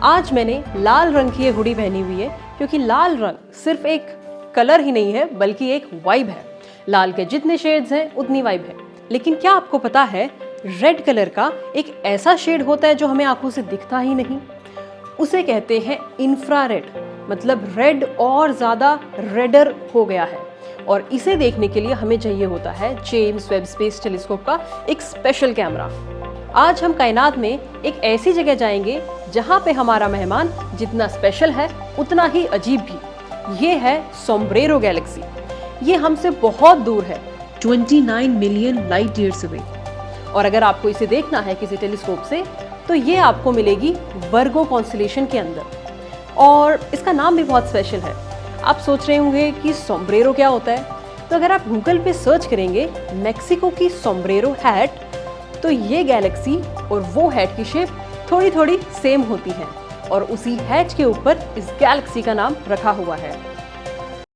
आज मैंने लाल रंग की ये हुडी पहनी हुई है क्योंकि लाल रंग सिर्फ एक कलर ही नहीं है बल्कि एक वाइब है। लाल के जितने शेड्स हैं उतनी वाइब है। लेकिन क्या आपको पता है रेड कलर का एक ऐसा शेड होता है जो हमें आंखों से दिखता ही नहीं। उसे कहते हैं इंफ्रारेड, मतलब रेड और ज्यादा रेडर हो गया है। और इसे देखने के लिए हमें चाहिए होता है जेम्स वेब स्पेस टेलीस्कोप का एक स्पेशल कैमरा। आज हम कायनात में एक ऐसी जगह जाएंगे जहां पे हमारा मेहमान जितना स्पेशल है उतना ही अजीब भी। ये है सोम्ब्रेरो गैलेक्सी। ये हमसे बहुत दूर है, 29 मिलियन लाइट ईयर्स अवे। और अगर आपको इसे देखना है किसी टेलीस्कोप से तो ये आपको मिलेगी वर्गो कॉन्स्टेलेशन के अंदर। और इसका नाम भी बहुत स्पेशल है। आप सोच रहे होंगे कि सोम्ब्रेरो क्या होता है, तो अगर आप गूगल पे सर्च करेंगे मेक्सिको की सोम्ब्रेरो हैट तो ये गैलेक्सी और वो हैट की शेप थोड़ी थोड़ी सेम होती है और उसी हैट के ऊपर इस गैलेक्सी का नाम रखा हुआ है।